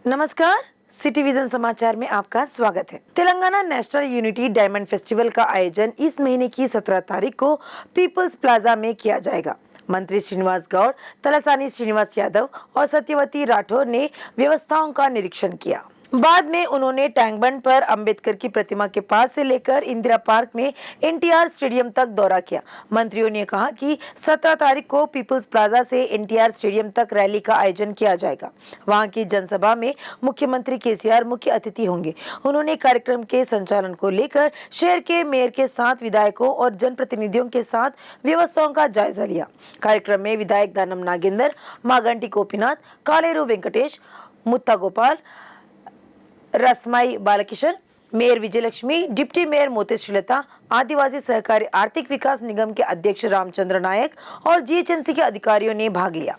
नमस्कार, city vision समाचार में आपका स्वागत है। Telangana national unity diamond festival का आयोजन इस महीने की 17 तारीख को पीपल्स प्लाजा में किया जाएगा। मंत्री श्रीनिवास गौड़, तलसानी श्रीनिवास यादव और सत्यवती राठौर ने व्यवस्थाओं का निरीक्षण किया। बाद में उन्होंने टैंक बंड पर अंबेडकर की प्रतिमा के पास से लेकर इंदिरा पार्क में एनटीआर स्टेडियम तक दौरा किया। मंत्रियों ने कहा कि 17 तारीख को पीपल्स प्लाजा से एनटीआर स्टेडियम तक रैली का आयोजन किया जाएगा। वहां की जनसभा में मुख्यमंत्री केसीआर मुख्य अतिथि होंगे। उन्होंने कार्यक्रम के संचालन को लेकर शहर के मेयर के साथ विधायकों और जनप्रतिनिधियों के साथ व्यवस्थाओं का जायजा लिया। कार्यक्रम में विधायक Danam Nagender, Maganti Gopinath, Kaleru Venkatesh, Muta Gopal, Rasamayi Balkishan, mayor Vijayalakshmi, deputy mayor Mothe Srilatha, आदिवासी सहकारी आर्थिक विकास निगम के अध्यक्ष रामचंद्र नायक और जीएचएमसी के अधिकारियों ने भाग लिया।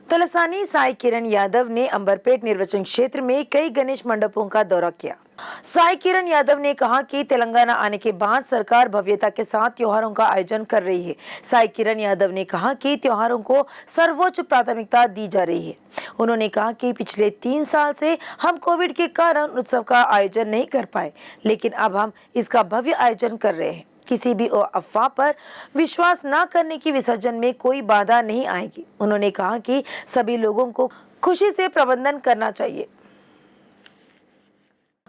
तलसानी साई किरण यादव ने अंबरपेट निर्वाचन क्षेत्र में कई गणेश मंडपों का दौरा किया। साई किरण यादव ने कहा कि तेलंगाना आने के बाद सरकार भव्यता के साथ त्योहारों का आयोजन कर रही है। साई किरण यादव ने कहा कि त्योहारों को सर्वोच्च प्राथमिकता दी जा रही है। उन्होंने कहा कि पिछले 3 साल से हम कोविड के कारण उत्सव का आयोजन नहीं कर पाए, लेकिन अब हम इसका भव्य आयोजन कर रहे हैं। किसी भी अफवाह पर विश्वास न करने की विसर्जन में कोई बाधा नहीं आएगी। उन्होंने कहा कि सभी लोगों को खुशी से प्रबंधन करना चाहिए।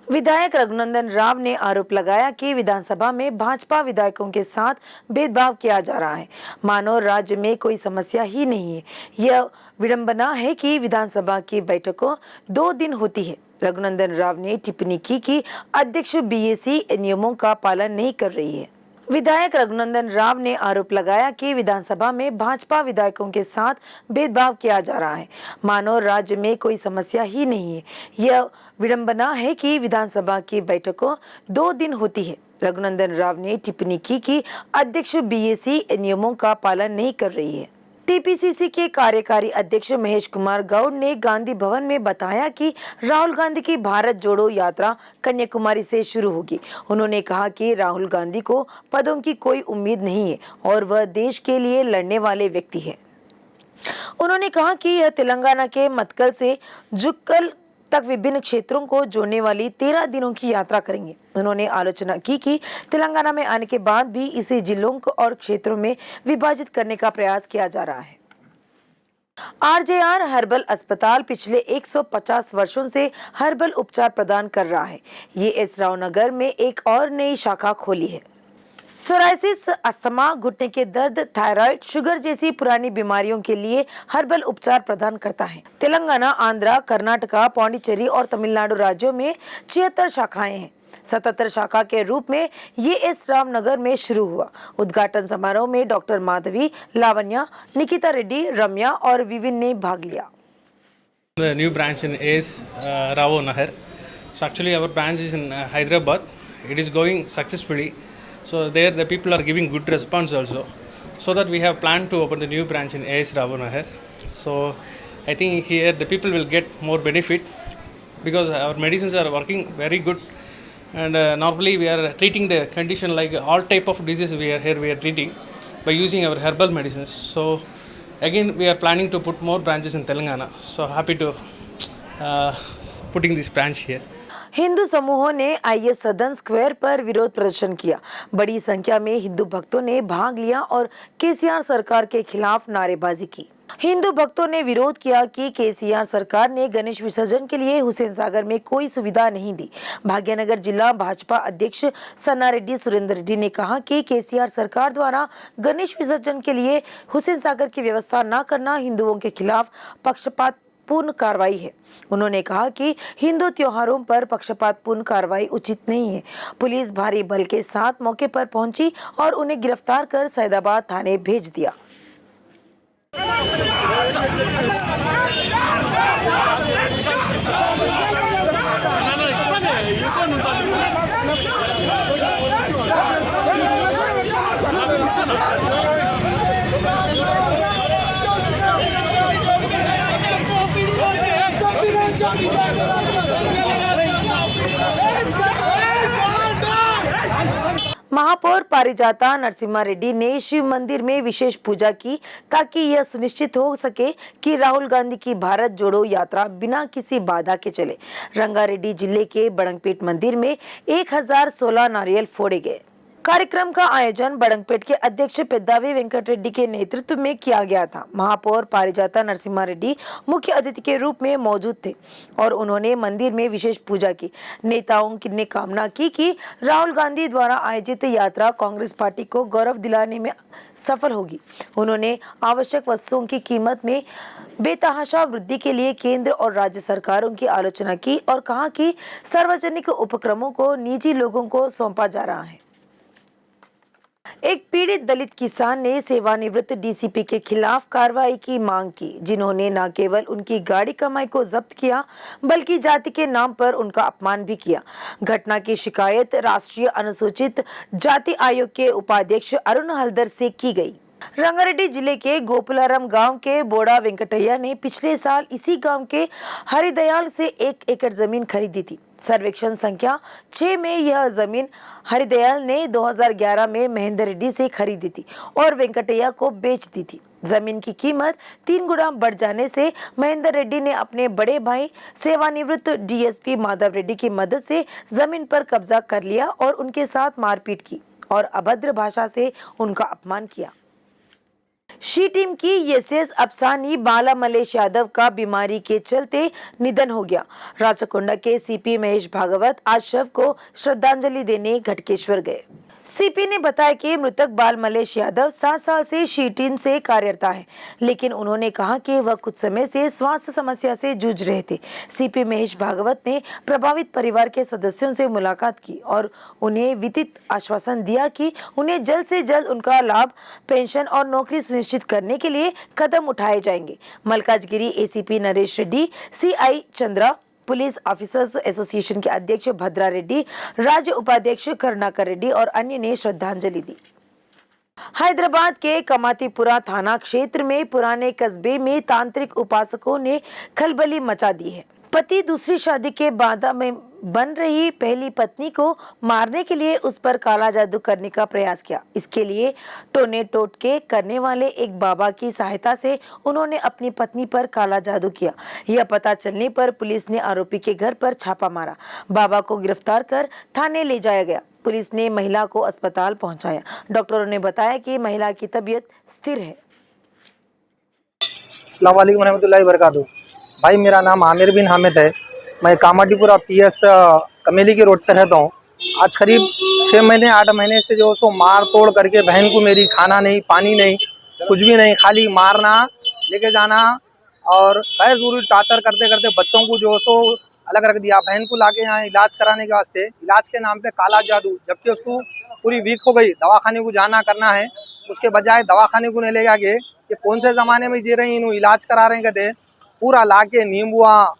विधायक रघुनंदन राव ने आरोप लगाया कि विधानसभा में भाजपा विधायकों के साथ भेदभाव किया जा रहा है। मानो राज्य में कोई समस्या ही नहीं है। यह विडंबना है कि विधानसभा की बैठकों 2 दिन होती है। रघुनंदन राव ने टिप्पणी की कि अध्यक्ष बीएसी नियमों का पालन नहीं कर रही है। विधायक रघुनंदन राव ने आरोप लगाया कि विधानसभा में भाजपा विधायकों के साथ भेदभाव किया जा रहा है। मानो राज्य में कोई समस्या ही नहीं है। यह विडंबना है कि विधानसभा की बैठकों 2 दिन होती है। रघुनंदन राव ने टिप्पणी की कि अध्यक्ष बीएसी नियमों का पालन नहीं कर रही है। टीपीसीसी के कार्यकारी अध्यक्ष महेश कुमार गौड़ ने गांधी भवन में बताया कि राहुल गांधी की भारत जोड़ो यात्रा कन्याकुमारी से शुरू होगी। उन्होंने कहा कि राहुल गांधी को पदों की कोई उम्मीद नहीं है और वह देश के लिए लड़ने वाले व्यक्ति हैं। उन्होंने कहा कि यह तेलंगाना के मतकल से जुक्कल तक विभिन्न क्षेत्रों को जोड़ने वाली 13 दिनों की यात्रा करेंगे। उन्होंने आलोचना की कि तेलंगाना में आने के बाद भी इसे जिलों और क्षेत्रों में विभाजित करने का प्रयास किया जा रहा है। आरजेआर हर्बल अस्पताल पिछले 150 वर्षों से हर्बल उपचार प्रदान कर रहा है। ये एस राव नगर में एक और नई शाखा खोली है। सोराइसिस, अस्थमा, घुटने के दर्द, थायराइड, शुगर जैसी पुरानी बीमारियों के लिए हर्बल उपचार प्रदान करता है। तेलंगाना, आंध्रा, कर्नाटका, पांडिचेरी और तमिलनाडु राज्यों में 76 शाखाएं हैं। 77 शाखा के रूप में ये एस रामनगर में शुरू हुआ। उद्घाटन समारोह में डॉक्टर माधवी, लावण्या, निकिता रेड्डी, रम्या और विविन ने भाग लिया। The new branch in AS Rao Nahar. So actually our branch is in Hyderabad. It is going successfully. So there the people are giving good response also. So that we have planned to open the new branch in AS Rao Nahar. So I think here the people will get more benefit because our medicines are working very good. And normally we are treating the condition like all type of diseases we are treating by using our herbal medicines. So again we are planning to put more branches in Telangana. So happy to putting this branch here. Hindu समूहों ने IS सदन square पर विरोध प्रदर्शन किया। बड़ी संख्या में हिंदू भक्तों ने भाग लिया और केसीआर सरकार के खिलाफ नारेबाजी की। हिंदू भक्तों ने विरोध किया कि केसीआर सरकार ने गणेश विसर्जन के लिए हुसैन सागर में कोई सुविधा नहीं दी। भाग्यनगर जिला भाजपा अध्यक्ष सन्ना रेड्डी सुरेंद्र रेड्डी ने कहा कि केसीआर सरकार द्वारा गणेश विसर्जन के लिए हुसैन सागर की व्यवस्था न करना हिंदुओं के खिलाफ पक्षपात पूर्ण कार्रवाई है। उन्होंने कहा कि हिंदू त्योहारों पर पक्षपातपूर्ण कार्रवाई उचित नहीं है। पुलिस भारी बल के साथ मौके पर पहुंची और उन्हें गिरफ्तार कर सैदाबाद थाने भेज दिया। महापौर पारिजाता नरसिम्हा रेड्डी ने शिव मंदिर में विशेष पूजा की ताकि यह सुनिश्चित हो सके कि राहुल गांधी की भारत जोड़ो यात्रा बिना किसी बाधा के चले। रंगारेड्डी जिले के बड़ंगपेट मंदिर में 1016 नारियल फोड़े गए। कार्यक्रम का आयोजन बड़ंगपेट के अध्यक्ष पेद्दावी वेंकट रेड्डी के नेतृत्व में किया गया था। महापौर पारिजाता नरसिम्हा रेड्डी मुख्य अतिथि के रूप में मौजूद थे और उन्होंने मंदिर में विशेष पूजा की। नेताओं ने कामना की कि राहुल गांधी द्वारा आयोजित यात्रा कांग्रेस पार्टी को गौरव दिलाने में सफल होगी। उन्होंने आवश्यक वस्तुओं की कीमत में बेतहाशा वृद्धि के लिए केंद्र और राज्य सरकारों की आलोचना की और कहा कि सार्वजनिक उपक्रमों को निजी लोगों को सौंपा जा रहा है। एक पीड़ित दलित किसान ने सेवानिवृत्त डीसीपी के खिलाफ कार्रवाई की मांग की, जिन्होंने न केवल उनकी गाड़ी कमाई को जब्त किया बल्कि जाति के नाम पर उनका अपमान भी किया। घटना की शिकायत राष्ट्रीय अनुसूचित जाति आयोग के उपाध्यक्ष अरुण हलदर से की गई। रंगारेड्डी जिले के गोपुलाराम गांव के बोड़ा वेंकटैया ने पिछले साल इसी गांव के हरिदयाल से 1 एकड़ जमीन खरीदी थी। सर्वेक्षण संख्या 6 में यह जमीन हरिदयाल ने 2011 में महेंद्र रेड्डी से खरीदी थी और वेंकटैया को बेच दी थी। जमीन की कीमत 3 गुना बढ़ जाने से महेंद्र रेड्डी ने अपने बड़े भाई सेवानिवृत्त डीएसपी माधव रेड्डी की मदद से जमीन पर कब्जा कर लिया और उनके साथ मारपीट की और अभद्र भाषा से उनका अपमान किया। शी टीम की एसएस अफसानी बाला मलेश यादव का बीमारी के चलते निधन हो गया। राचकोंडा के सीपी महेश भागवत आज शव को श्रद्धांजलि देने घटकेश्वर गए। सीपी ने बताया कि मृतक बाल मलेश यादव 7 साल से शी टीम से कार्यरत है, लेकिन उन्होंने कहा कि वह कुछ समय से स्वास्थ्य समस्या से जूझ रहे थे। सीपी महेश भागवत ने प्रभावित परिवार के सदस्यों से मुलाकात की और उन्हें वित्तीय आश्वासन दिया कि उन्हें जल्द से जल्द उनका लाभ, पेंशन और नौकरी सुनिश्चित करने के लिए कदम उठाए जाएंगे। Malkajgiri ACP Naresh Reddy, CI Chandra, police officers association के अध्यक्ष भद्रा रेड्डी, राज्य उपाध्यक्ष करुणाकर रेड्डी और अन्य ने श्रद्धांजलि दी। हैदराबाद के कमातीपुरा थाना क्षेत्र में पुराने कस्बे में तांत्रिक उपासकों ने खलबली मचा दी है। पति दूसरी शादी के बाद में बन रही पहली पत्नी को मारने के लिए उस पर काला जादू करने का प्रयास किया। इसके लिए टोने टोटके करने वाले एक बाबा की सहायता से उन्होंने अपनी पत्नी पर काला जादू किया। यह पता चलने पर पुलिस ने आरोपी के घर पर छापा मारा। बाबा को गिरफ्तार कर थाने ले जाया गया। पुलिस ने महिला को अस्पताल पहुंचाया। डॉक्टरों ने बताया कि महिला की तबीयत स्थिर है। अस्सलाम वालेकुम रहमतुल्लाहि बरकातहू। भाई मेरा नाम आमिर बिन हामिद है। मैं कामाटीपुरा पीएस कमेली के रोड पर रहता हूँ। आज करीब 6 महीने 8 महीने से जो सो मार तोड़ करके बहन को मेरी खाना नहीं, पानी नहीं, कुछ भी नहीं, खाली मारना, लेके जाना और गैर जरूरी टार्चर करते करते बच्चों को जो सो अलग रख दिया। बहन को लाके यहाँ इलाज कराने के वास्ते, इलाज के नाम पे काला जादू, जबकि उसको पूरी वीक हो गई, दवाखाने को जाना करना है, उसके बजाय दवाखाने को नहीं ले गया। ये कौन से ज़माने में जी रहे हैं, इन्हों इलाज करा रहे हैं। कहते पूरा लाके नींबुआ,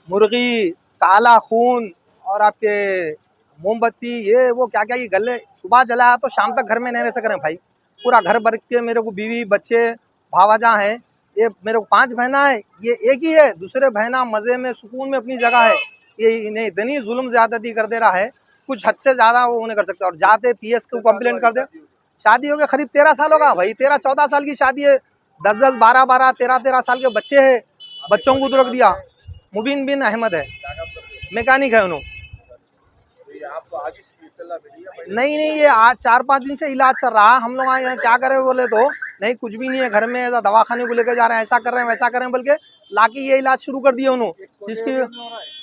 मुर्गी, काला खून और आपके मोमबत्ती, ये वो क्या क्या, ये गले सुबह जलाया तो शाम तक घर में नहीं रह सक रहे भाई। पूरा घर भर के मेरे को बीवी बच्चे भावाजा हैं। ये मेरे को 5 बहना है, ये एक ही है। दूसरे बहना मज़े में सुकून में अपनी जगह है। ये इन्हें इतनी जुल्म ज़्यादती कर दे रहा है, कुछ हद से ज़्यादा वो नहीं कर सकता। और जाते पीएस को कंप्लेंट कर दे। शादी हो गया करीब 13 साल होगा भाई, 13-14 साल की शादी है। 10-10, 12-12, 13-13 साल के बच्चे हैं। बच्चों को रख दिया। मुबीन बिन अहमद है, मैकेनिक है उन्होंने। नहीं, ये आज 4-5 दिन से इलाज चल रहा। हम लोग यहाँ क्या करें बोले तो नहीं, कुछ भी नहीं है घर में, दवाखाने को लेकर जा रहे हैं, ऐसा कर रहे हैं वैसा कर रहे हैं, बल्कि लाके ये इलाज शुरू कर दिए उन्होंने। जिसकी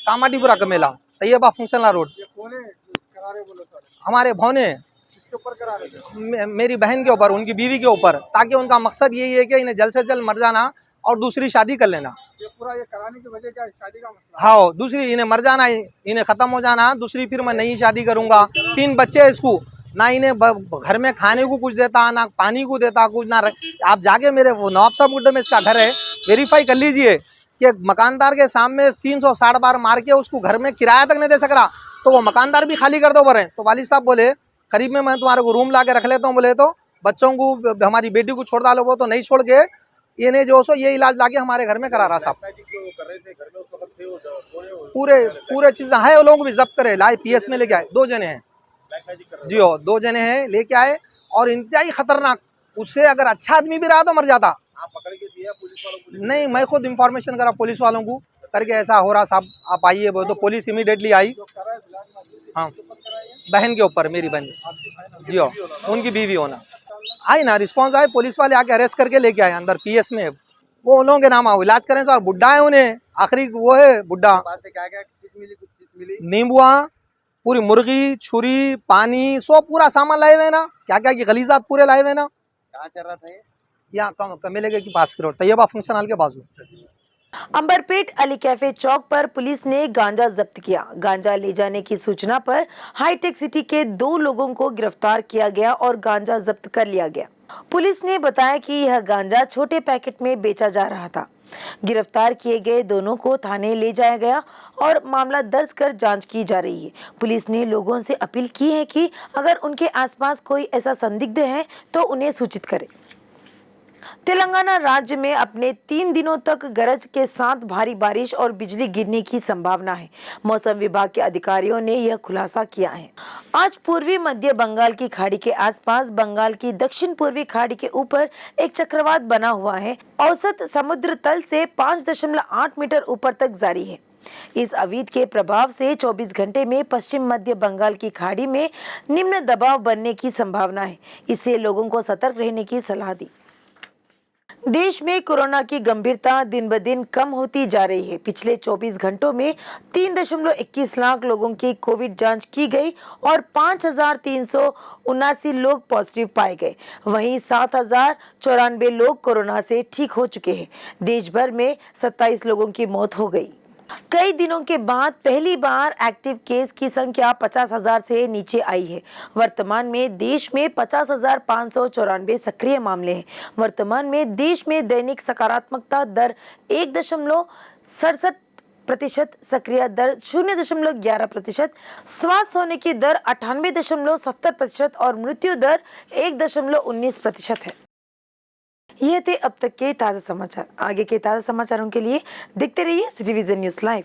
कामाटीपुरा कमेला तैयबा फंक्शनल रोड, हमारे भौने मेरी बहन के ऊपर, उनकी बीवी के ऊपर, ताकि उनका मकसद यही है कि इन्हें जल्द से जल्द मर जाना और दूसरी शादी कर लेना। ये कराने की वजह क्या है? शादी का मसला। हाँ, दूसरी इन्हें मर जाना, इन्हें खत्म हो जाना, दूसरी फिर मैं नई शादी करूंगा। 3 बच्चे हैं इसको, ना इन्हें घर में खाने को कुछ देता, ना पानी को देता कुछ, ना आप जाके मेरे वो नवाब साहब गुड्डे में इसका घर है, वेरीफाई कर लीजिए कि मकानदार के सामने 360 बार मार के उसको घर में किराया तक नहीं दे सक रहा, तो वो मकानदार भी खाली कर दो बोले। तो वालिद साहब बोले करीब में मैं तुम्हारे को रूम ला के रख लेता हूँ। बोले तो बच्चों को, हमारी बेटी को छोड़ डालो। वो तो नहीं छोड़ के ये नहीं जो सो ये इलाज लाके हमारे घर में करा रहा साहब। पूरे चीज़ है, वो लोगों को भी जब्त करे, लाए पीएस में लेके आए। 2 जने हैं, जी हो, 2 जने हैं लेके आए और इंतहाई खतरनाक, उससे अगर अच्छा आदमी भी रहा तो मर जाता। आप पकड़ के दिया पुलिस वालों को? नहीं, मैं खुद इन्फॉर्मेशन करा पुलिस वालों को करके ऐसा हो रहा साहब, आप आइए बोले तो पुलिस इमीडिएटली आई। जो करा है ब्लैक मार्केट हाँ, के ऊपर करा है ये? बहन के ऊपर, मेरी बहन, आपकी बहन जी हो, उनकी बीवी होना। आई ना, रिस्पॉन्स आए, पुलिस वाले आके अरेस्ट करके लेके आए अंदर पीएस में। वो उन लोगों के नाम आओ, इलाज करें सर, बुड्ढा है उन्हें, आखिरी वो है बुड्ढा। बात से क्या क्या चीज मिली, कुछ चीज मिली? नींबुआ, पूरी मुर्गी, छुरी, पानी, सब पूरा सामान लाए हुए हैं ना, क्या क्या की गलीजात पूरे लाए हुए हैं ना। कहाँ चल रहा था ये? यहाँ कमेले के पास की रोड, तैयबा फंक्शन हॉल के बाजू। अंबरपेट अली कैफे चौक पर पुलिस ने गांजा जब्त किया। गांजा ले जाने की सूचना पर हाईटेक सिटी के 2 लोगों को गिरफ्तार किया गया और गांजा जब्त कर लिया गया। पुलिस ने बताया कि यह गांजा छोटे पैकेट में बेचा जा रहा था। गिरफ्तार किए गए दोनों को थाने ले जाया गया और मामला दर्ज कर जांच की जा रही है। पुलिस ने लोगों से अपील की है कि अगर उनके आसपास कोई ऐसा संदिग्ध है तो उन्हें सूचित करें। तेलंगाना राज्य में अपने 3 दिनों तक गरज के साथ भारी बारिश और बिजली गिरने की संभावना है। मौसम विभाग के अधिकारियों ने यह खुलासा किया है। आज पूर्वी मध्य बंगाल की खाड़ी के आसपास बंगाल की दक्षिण पूर्वी खाड़ी के ऊपर एक चक्रवात बना हुआ है। औसत समुद्र तल से 5.8 मीटर ऊपर तक जारी है। इस अवधि के प्रभाव से 24 घंटे में पश्चिम मध्य बंगाल की खाड़ी में निम्न दबाव बनने की संभावना है। इससे लोगों को सतर्क रहने की सलाह दी। देश में कोरोना की गंभीरता दिन ब दिन कम होती जा रही है। पिछले 24 घंटों में 3.21 लाख लोगों की कोविड जांच की गई और 5,379 लोग पॉजिटिव पाए गए। वहीं 7,094 लोग कोरोना से ठीक हो चुके हैं। देश भर में 27 लोगों की मौत हो गई। कई दिनों के बाद पहली बार एक्टिव केस की संख्या 50,000 से नीचे आई है। वर्तमान में देश में 50,594 सक्रिय मामले हैं। वर्तमान में देश में दैनिक सकारात्मकता दर 1.67%, सक्रिय दर 0.11%, स्वस्थ होने की दर 98.70% और मृत्यु दर 1.19% है। ये थे अब तक के ताज़ा समाचार। आगे के ताज़ा समाचारों के लिए देखते रहिए सिटी विजन न्यूज़ लाइव।